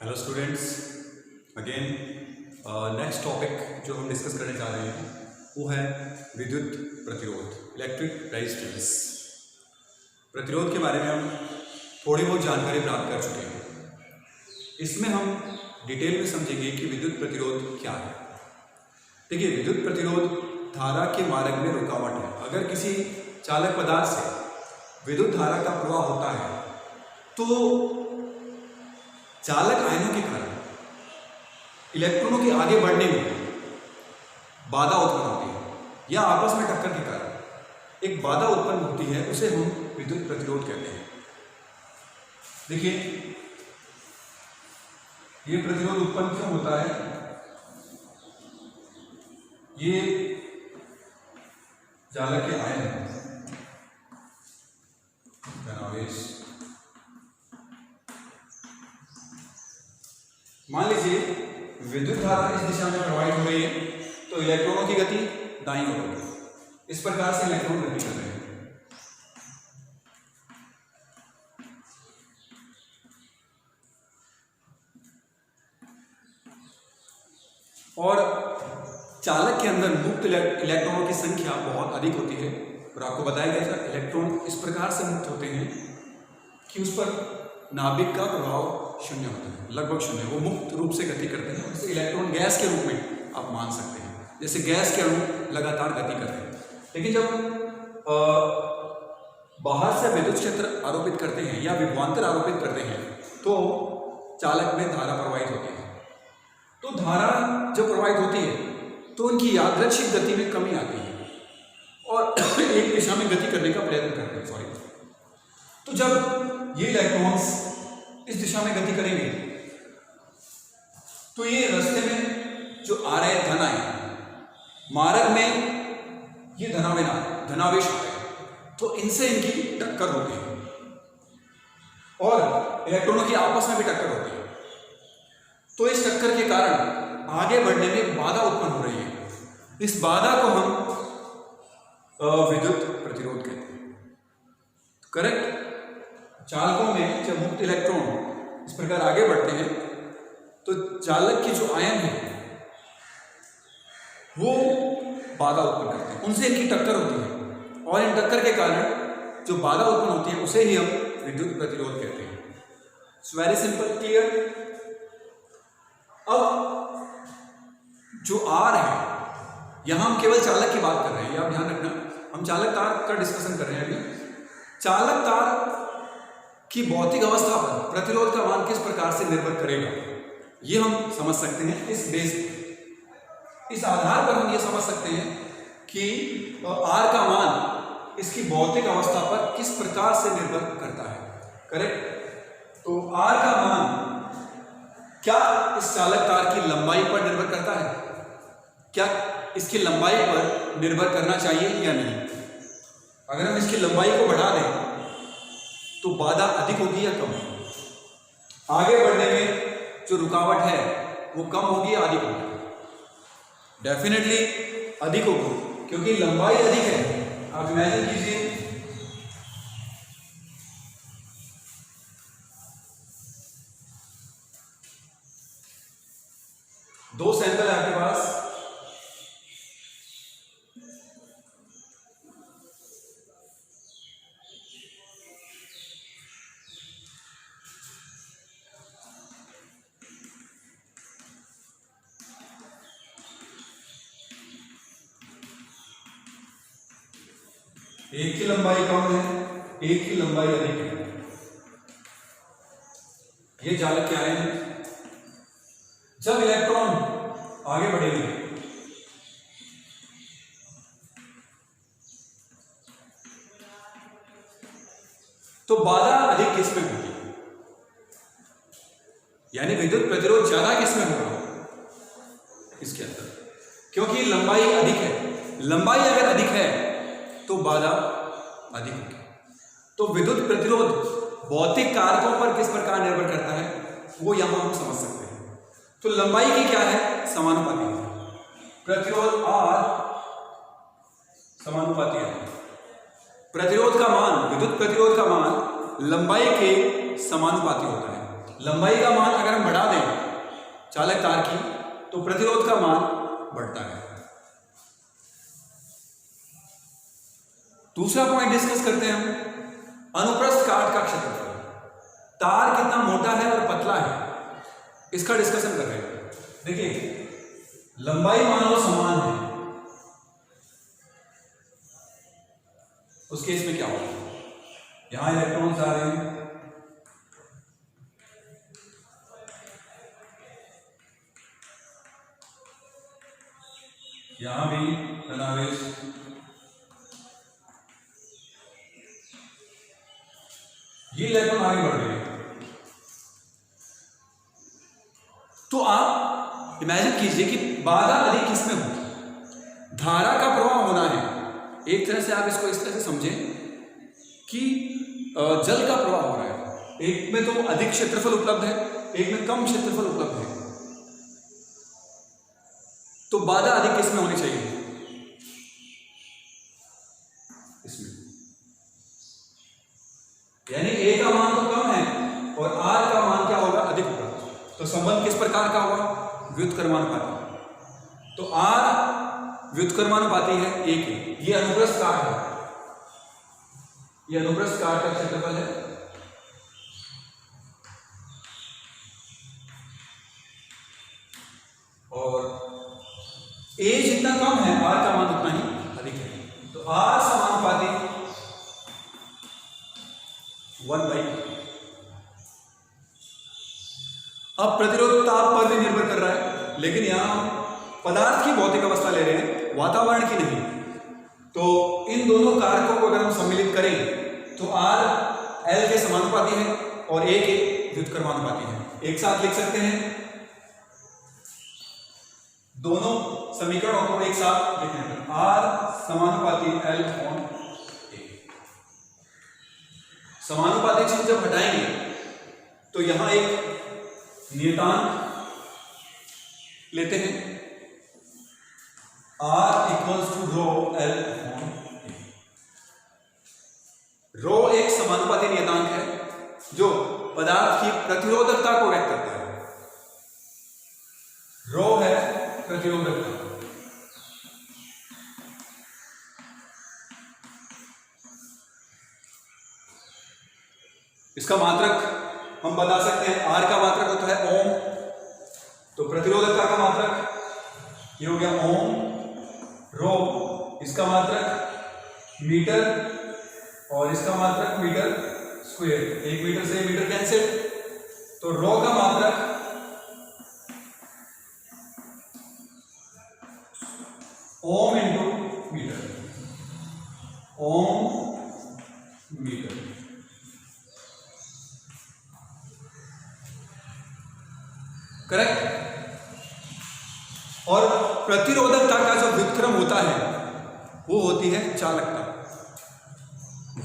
Hello students, again next topic जो हम discuss करने जा रहे हैं वो है विद्युत प्रतिरोध, इलेक्ट्रिक रेजिस्टेंस। प्रतिरोध के बारे में हम थोड़ी बहुत जानकारी प्राप्त कर चुके हैं। इसमें हम डिटेल में समझेंगे कि विद्युत प्रतिरोध क्या है। देखिए, विद्युत प्रतिरोध धारा के मार्ग में रुकावट है। अगर किसी चालक पदार्थ से विद्युत धारा का प्रवाह होता है तो चालक आयनों के कारण इलेक्ट्रॉनों के आगे बढ़ने में बाधा उत्पन्न होती है या आपस में टक्कर के कारण एक बाधा उत्पन्न होती है, उसे हम विद्युत प्रतिरोध कहते हैं। देखिए, ये प्रतिरोध उत्पन्न क्यों होता है? ये चालक के आयन धनावेश, मान लीजिए विद्युत धारा इस दिशा में प्रवाहित हो रही है तो इलेक्ट्रॉनों की गति दाईं ओर होगी। इस प्रकार से इलेक्ट्रॉन गति कर रहे हैं। और चालक के अंदर मुक्त इलेक्ट्रॉनों की संख्या बहुत अधिक होती है। और आपको बताया गया था, इलेक्ट्रॉन इस प्रकार से मुक्त होते हैं कि उस पर नाभिक का प्रभाव शून्य होता है, लगभग शून्य। वो मुक्त रूप से गति करते हैं। जैसे इलेक्ट्रॉन गैस के रूप में आप मान सकते हैं, जैसे गैस के अणु लगातार गति करते हैं। लेकिन जब बाहर से विद्युत क्षेत्र आरोपित करते हैं या विभवांतर आरोपित करते हैं तो चालक में धारा प्रवाहित होती है। तो धारा जब प्रवाहित होती है तो उनकी यादृच्छिक गति में कमी आती है और एक दिशा में गति करने का प्रयत्न करते हैं। तो जब ये इलेक्ट्रॉन्स इस दिशा में गति करेंगे तो ये रास्ते में जो आ रहे धन आए मार्ग में ये धनावेश आ रहे, तो इनसे इनकी टक्कर होती है और इलेक्ट्रॉनों की आपस में भी टक्कर होती है। तो इस टक्कर के कारण आगे बढ़ने में बाधा उत्पन्न हो रही है। इस बाधा को हम विद्युत प्रतिरोध कहते हैं। करेक्ट? चालकों में जब मुक्त इलेक्ट्रॉन इस प्रकार आगे बढ़ते हैं तो चालक की जो आयन है वो बाधा उत्पन्न करते हैं, उनसे इनकी टक्कर होती है और इन टक्कर के कारण जो बाधा उत्पन्न होती है उसे ही हम विद्युत प्रतिरोध कहते हैं। It's very simple, clear. अब जो आर है, यहां हम केवल चालक की बात कर रहे हैं, ये आप ध्यान रखना। हम चालक तार का डिस्कशन कर रहे हैं अभी। चालक तार की भौतिक अवस्था पर प्रतिरोध का मान किस प्रकार से निर्भर करेगा, ये हम समझ सकते हैं। इस बेस, इस आधार पर हम ये समझ सकते हैं कि आर का मान इसकी भौतिक अवस्था पर किस प्रकार से निर्भर करता है। करेक्ट? तो आर का मान क्या इस चालक तार की लंबाई पर निर्भर करता है? क्या इसकी लंबाई पर निर्भर करना चाहिए या नहीं? अगर हम इसकी लंबाई को बढ़ा दें तो बाधा अधिक होगी या कम? आगे बढ़ने में जो रुकावट है वो कम होगी या अधिक होगी? डेफिनेटली अधिक होगी, क्योंकि लंबाई अधिक है। आप इमेजिन कीजिए, दो सैंपल है आपके पास, एक की लंबाई कम है, एक की लंबाई अधिक है। ये चालक के आयन है। जब इलेक्ट्रॉन आगे बढ़ेंगे तो बाधा अधिक किसमें होगी, यानी विद्युत प्रतिरोध ज्यादा किसमें होगा? इसके अंदर, क्योंकि लंबाई अधिक है। लंबाई अगर अधिक है तो बाधा अधिक होगी। तो विद्युत प्रतिरोध भौतिक कारकों पर किस प्रकार निर्भर करता है वो यहां हम समझ सकते हैं। तो लंबाई की क्या है? समानुपाती है। प्रतिरोध आर समानुपाती है। प्रतिरोध का मान, विद्युत प्रतिरोध का मान लंबाई के समानुपाती होता है। लंबाई का मान अगर हम बढ़ा दें चालक तार की तो प्रतिरोध का मान बढ़ता है। दूसरा पॉइंट डिस्कस करते हैं हम, अनुप्रस्थ काट का क्षेत्रफल। तार कितना मोटा है और पतला है इसका डिस्कशन कर रहे हैं। देखिए लंबाई मान लो समान है, उस केस में क्या होगा, यहां इलेक्ट्रॉन्स जा रहे हैं, यहां भी धनावेश, ये इलेक्ट्रॉन आगे बढ़ रहे हैं। तो आप इमेजिन कीजिए कि बाधा अधिक किसमें हो, धारा का प्रवाह होना है। एक तरह से आप इसको इस तरह से समझें कि जल का प्रवाह हो रहा है, एक में तो अधिक क्षेत्रफल उपलब्ध है, एक में कम क्षेत्रफल उपलब्ध है, तो बाधा अधिक किसमें होनी चाहिए, इसमें। यानी ए का मान तो कम है और आर का मान क्या होगा, अधिक होगा। तो संबंध किस प्रकार का होगा, व्युत्क्रमानुपाती। तो आर व्युत्क्रमानुपाती है ए के। ये अनुप्रस्थ काट है, ये अनुप्रस्थ काट का क्षेत्रफल है, और ए जितना कम है आर का मान उतना ही अधिक है। तो आर समानुपाती 1/। अब प्रतिरोध ताप पर भी निर्भर कर रहा है, लेकिन यहां हम पदार्थ की भौतिक अवस्था ले रहे हैं, वातावरण की नहीं। तो इन दोनों कारकों को अगर हम सम्मिलित करें तो आर एल के समानुपाती है और ए के व्युत्क्रमानुपाती है। एक साथ लिख सकते हैं, दोनों समीकरणों को एक साथ लिखने पर आर समानुपाती एल ऑन ए। समानुपाती चीज जब हटाएंगे तो यहां एक नियतांक लेते हैं, R equals to rho L upon A. Rho एक समानुपाती नियतांक है जो पदार्थ की प्रतिरोधकता को व्यक्त करता है। रो है प्रतिरोधकता, इसका मात्रक हम बता सकते हैं, आर का मात्रक होता है ओम, तो प्रतिरोधकता का मात्रक ये हो गया ओम। रो इसका मात्रक मीटर और इसका मात्रक मीटर स्क्वायर, एक मीटर से मीटर कैंसिल, तो रो का मात्रक ओम इंटू मीटर, ओम मीटर। करेक्ट। और प्रतिरोधकता का जो व्युत्क्रम होता है वो होती है चालकता,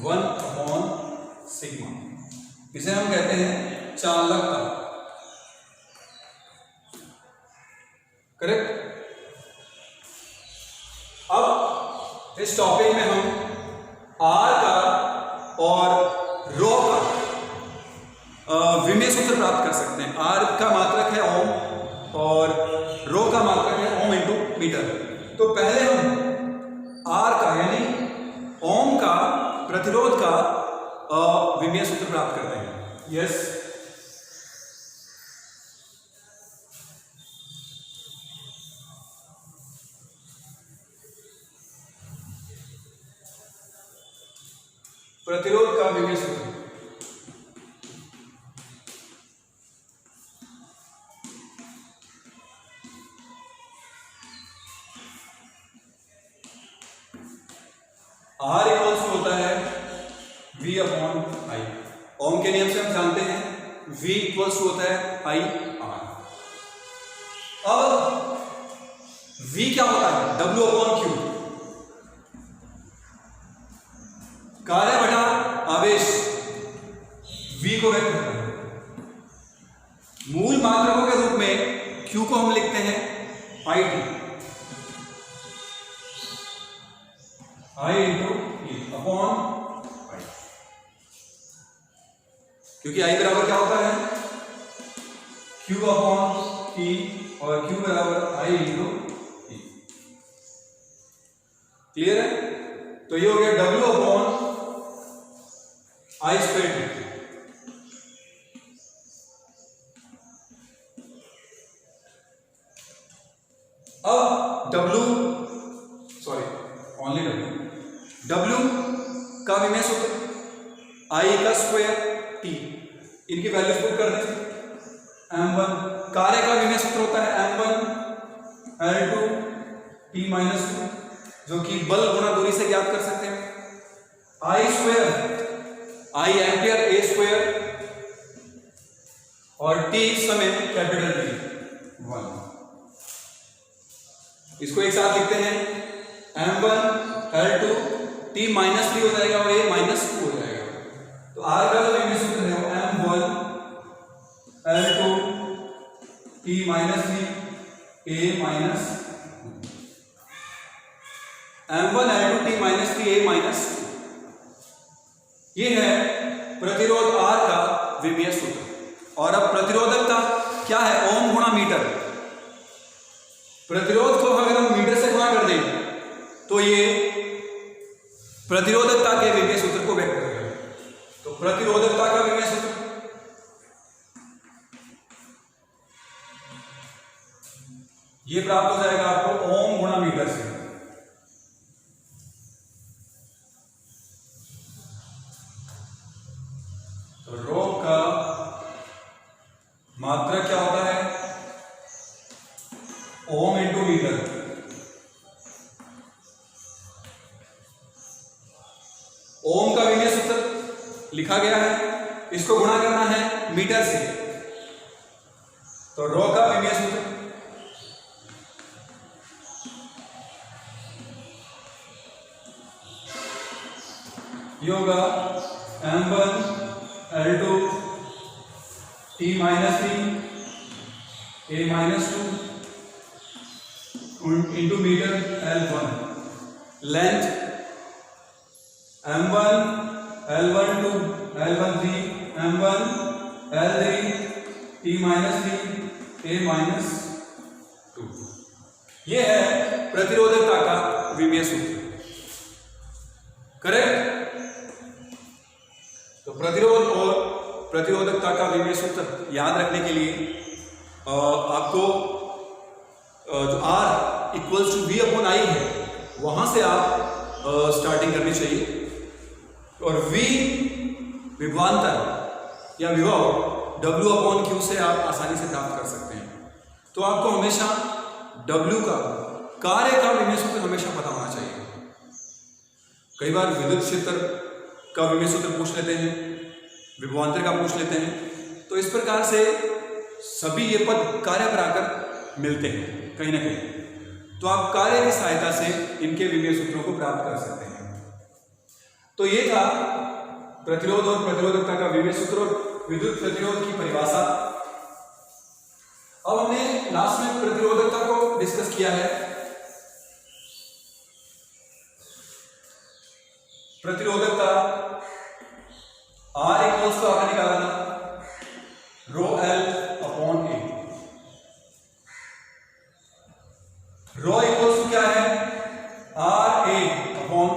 1/σ। इसे हम कहते हैं चालकता। करेक्ट। अब इस टॉपिक में हम आर का और रो का विमेय सूत्र प्राप्त कर सकते हैं। आर का मात्रक है ओम और रो का मात्रक है ओम इंटू मीटर। तो पहले हम आर का यानी ओम का प्रतिरोध का विमेय सूत्र प्राप्त करते हैं। यस, प्रतिरोध का विमेय सूत्र R इक्वल्स होता है V अपॉन I। ओम के नियम से हम जानते हैं V इक्वल्स होता है I R। अब V क्या होता है, W अपॉन Q, कार्य बटा आवेश V को व्यक्त करता है। मूल मात्रकों के रूप में Q को हम लिखते हैं IT, I into E upon I, क्योंकि I बराबर क्या होता है Q अपॉन T और Q बराबर I इंटू T। क्लियर है? तो ये हो गया W upon I square T। अब ओनली W का विमेय सूत्र I का स्क्वायर T, इनकी वैल्यू पुट कर दें। m1 कार्य का विमेय सूत्र होता है m1 L2 T माइनस 2, जो कि बल गुणा दूरी से ज्ञात कर सकते हैं। I square I ampere A square और T समय कैपिटल T 1। इसको एक साथ लिखते हैं m1 L2 T माइनस 3 हो जाएगा और A माइनस 2 हो जाएगा। तो R का जो विमेय सूत्र है वो m1 L2 T minus 3 A minus m1 L2 T minus 3 A minus 2। ये है प्रतिरोध R का विमेय सूत्र। और अब प्रतिरोधकता क्या है? ओम गुणा मीटर। प्रतिरोध को अगर हम मीटर से गुणा कर दें तो ये प्रतिरोधकता के विमेय सूत्र को व्यक्त करेगा। तो प्रतिरोधकता का विमेय सूत्र ये प्राप्त हो जाएगा आपको ओम गुणा मीटर से। तो रो का मात्रा क्या होता है? Ohm into metre. ओम का विमेय सूत्र लिखा गया है, इसको गुणा करना है मीटर से। तो रो का विमेय सूत्र ये होगा m1 L2 T minus 3 A minus 2 into metre L1। Length m1 L12 L13 m1 L3 T minus 3 A minus 2। ये है प्रतिरोधकता का विमेय सूत्र। करेक्ट? तो प्रतिरोध और प्रतिरोधकता का विमेय सूत्र याद रखने के लिए आपको जो R equals to V upon I है वहां से आप स्टार्टिंग करनी चाहिए। और V विभवांतर या विभव W अपॉन Q से आप आसानी से प्राप्त कर सकते हैं। तो आपको हमेशा W का कार्य का विमेय सूत्र हमेशा पता होना चाहिए। कई बार विद्युत क्षेत्र का विमेय सूत्र पूछ लेते हैं, विभवांतर का पूछ लेते हैं। तो इस प्रकार से सभी ये पद कार्य पर आकर मिलते हैं कहीं ना कहीं। तो आप कार्य की सहायता से इनके विमेय सूत्रों को प्राप्त कर सकते हैं। तो ये था प्रतिरोध और प्रतिरोधकता का विमेय सूत्र और विद्युत प्रतिरोध की परिभाषा। अब हमने लास्ट में प्रतिरोधकता को डिस्कस किया है। प्रतिरोधकता R इक्वल्स टू आपने निकाला था rho L upon A। Rho equals to क्या है? RA upon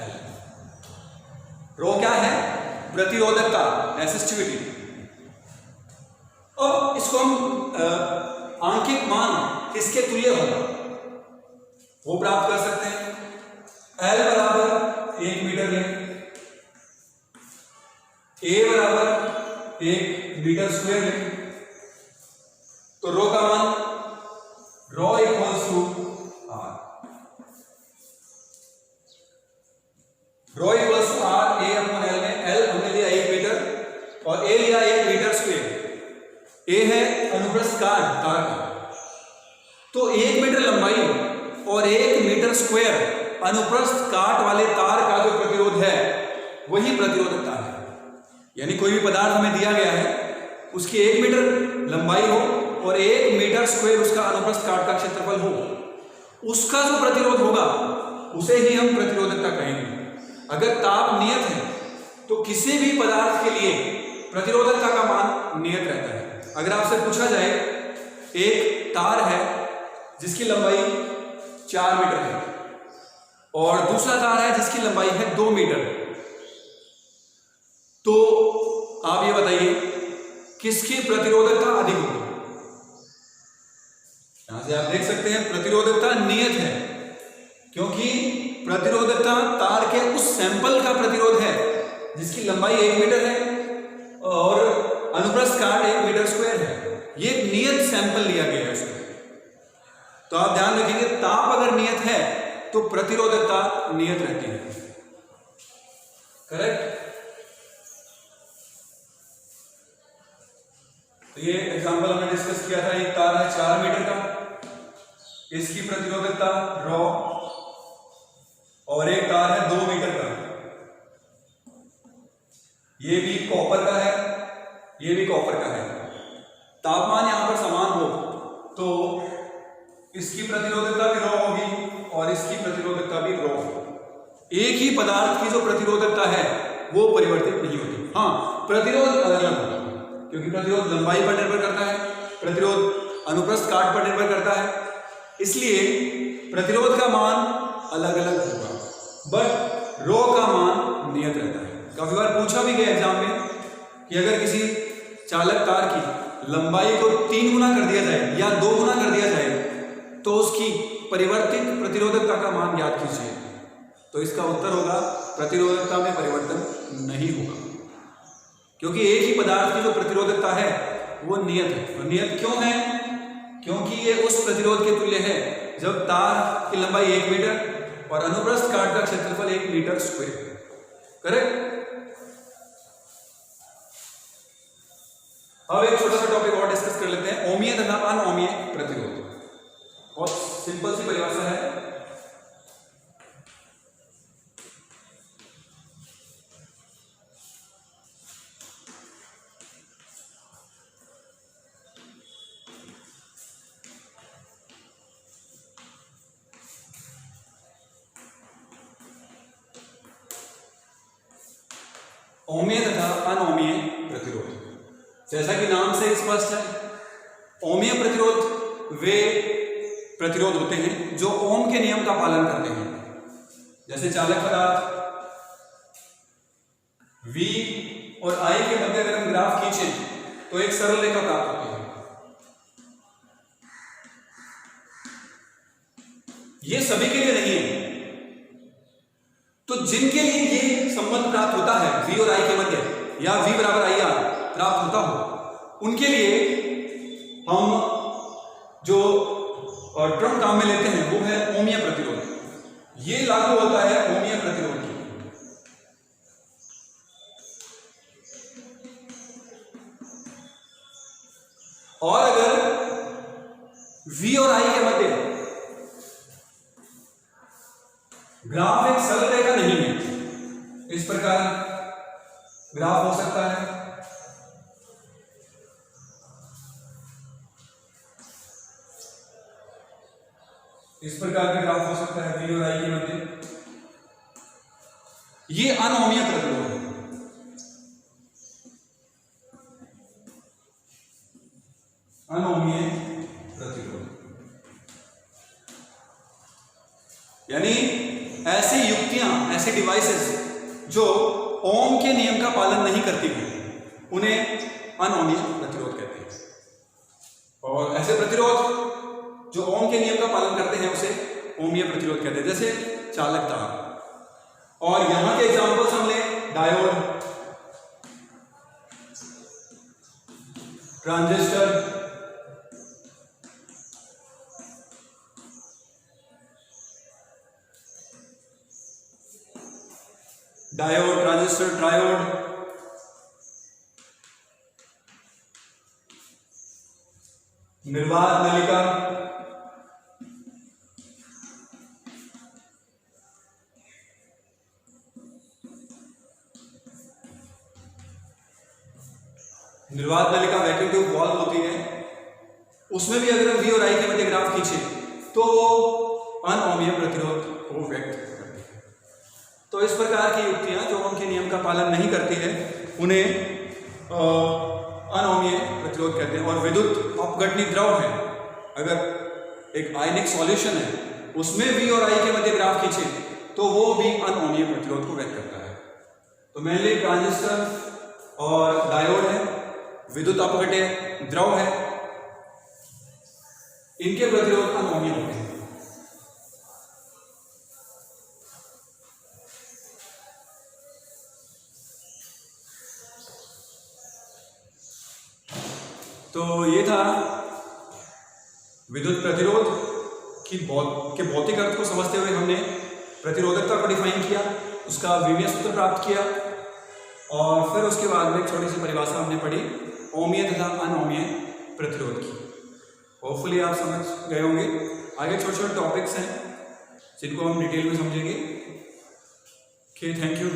L। रो क्या है? प्रतिरोधकता, रेसिस्टिविटी। अब इसको हम आंकिक मान किसके तुल्य होगा वो प्राप्त कर सकते हैं। L बराबर 1 मीटर लें, A बराबर 1 मीटर स्क्वायर लें। तो रो का मान rho equals to R। Rho equals to R A upon L में L हमने लिया 1 मीटर और A लिया 1 मीटर स्क्वायर। A है अनुप्रस्थ काट तार का। तो 1 मीटर लंबाई और 1 मीटर स्क्वायर अनुप्रस्थ काट वाले तार का जो प्रतिरोध है वही प्रतिरोधकता है। यानी कोई भी पदार्थ हमें दिया गया है, उसकी 1 मीटर लंबाई हो और 1 मीटर स्क्वायर उसका अनुप्रस्थ काट का क्षेत्रफल हो, उसका जो प्रतिरोध होगा उसे ही हम प्रतिरोधकता कहेंगे। अगर ताप नियत है तो किसी भी पदार्थ के लिए प्रतिरोधकता का मान नियत रहता है। अगर आपसे पूछा जाए एक तार है जिसकी लंबाई 4 मीटर है और दूसरा तार है जिसकी लंबाई है 2 मीटर, तो आप ये बताइए किसकी प्रतिरोधकता अधिक होगी। यहां से आप देख सकते हैं प्रतिरोधकता नियत है, क्योंकि प्रतिरोधकता तार के उस सैंपल का प्रतिरोध है जिसकी लंबाई 1 मीटर है और अनुप्रस्थ काट 1 मीटर स्क्वायर है। ये नियत सैंपल लिया गया है उसमें। तो आप ध्यान रखेंगे ताप अगर नियत है तो प्रतिरोधकता नियत रहती है। करेक्ट। तो ये एग्जांपल हमने डिस्कस किया था, एक तार है 4 मीटर का, इसकी प्रतिरोधकता ρ, और एक तार है 2 मीटर का, ये भी कॉपर का है, ये भी कॉपर का है। तापमान यहां पर समान हो तो इसकी प्रतिरोधकता भी ρ होगी और इसकी प्रतिरोधकता भी ρ होगी। एक ही पदार्थ की जो प्रतिरोधकता है वो परिवर्तित नहीं होती। हाँ, प्रतिरोध अलग अलग होगा, क्योंकि प्रतिरोध लंबाई पर निर्भर करता है, प्रतिरोध अनुप्रस्थ काट पर निर्भर करता है, इसलिए प्रतिरोध का मान अलग अलग होगा, बट ρ का मान नियत रहता है। काफी बार पूछा भी गया एग्जाम में कि अगर किसी चालक तार की लंबाई को 3 गुना कर दिया जाए या 2 गुना कर दिया जाए तो उसकी परिवर्तित प्रतिरोधकता का मान ज्ञात कीजिए, तो इसका उत्तर होगा प्रतिरोधकता में परिवर्तन नहीं होगा, क्योंकि एक ही पदार्थ की जो प्रतिरोधकता है वो नियत है। और नियत क्यों है? क्योंकि ये उस प्रतिरोध के तुल्य है जब तार की लंबाई 1 मीटर और अनुप्रस्थ काट का क्षेत्रफल 1 मीटर स्क्वायर। करेक्ट। अब एक छोटा सा टॉपिक और डिस्कस कर लेते हैं, ओमीय तथा अनओमीय प्रतिरोध। बहुत सिंपल सी परिभाषा है। ओमीय तथा अनओमीय प्रतिरोध, जैसा कि नाम से स्पष्ट है, ओमीय प्रतिरोध वे प्रतिरोध होते हैं जो ओम के नियम का पालन करते हैं। जैसे चालक पदार्थ V और I के मध्य अगर हम ग्राफ खींचें तो एक सरल रेखा प्राप्त होती है। ये सभी के लिए नहीं है, तो जिनके लिए ये संबंध प्राप्त होता है V और I के मध्य, या V बराबर IR प्राप्त होता हो, उनके लिए हम जो टर्म काम में लेते हैं वो है ओमीय प्रतिरोध। ये लागू होता है ओमीय प्रतिरोध की। और अगर V और I के मध्य ग्राफ एक सरल रेखा नहीं है, इस प्रकार ग्राफ हो सकता है, इस प्रकार का ग्राफ हो सकता है V और I के मध्य, ये अनओमीय प्रतिरोध है। अनओमीय प्रतिरोध यानी ऐसी युक्तियां, ऐसे डिवाइसेस जो ओम के नियम का पालन नहीं करती हैं, उन्हें अनओमीय प्रतिरोध कहते हैं। और ऐसे प्रतिरोध जो ओम के नियम का पालन करते हैं उसे ओमीय प्रतिरोध कहते हैं। जैसे चालक तार, और यहां के एग्जांपल्स हम लें diode, transistor, diode, transistor, triode, निर्वात नलिका, निर्वात नलिका वैक्यूम ट्यूब वॉल्व होती है, उसमें भी अगर हम V और I के मध्य ग्राफ खींचे तो वो अनओमीय प्रतिरोध को व्यक्त करती है। तो इस प्रकार की युक्तियां जो ओम के नियम का पालन नहीं करती है उन्हें अनोमीय प्रतिरोध कहते हैं। और विद्युत अपघटनी द्रव है, अगर एक आयनिक सॉल्यूशन है उसमें V और I के मध्य ग्राफ खींचे तो वो भी अनोमीय प्रतिरोध को व्यक्त करता है। तो मेनली ट्रांजिस्टर और डायोड है, विद्युत अपघट्य द्रव है, इनके प्रतिरोध अनोमीय होते हैं। तो ये था विद्युत प्रतिरोध के भौतिक अर्थ को समझते हुए हमने प्रतिरोधकता को डिफाइन किया, उसका विमीय सूत्र प्राप्त किया, और फिर उसके बाद में एक छोटी सी परिभाषा हमने पढ़ी ओमीय तथा अनोमीय प्रतिरोध की। होपफुली आप समझ गए होंगे। आगे छोटे छोटे टॉपिक्स हैं जिनको हम डिटेल में समझेंगे। Okay, thank you.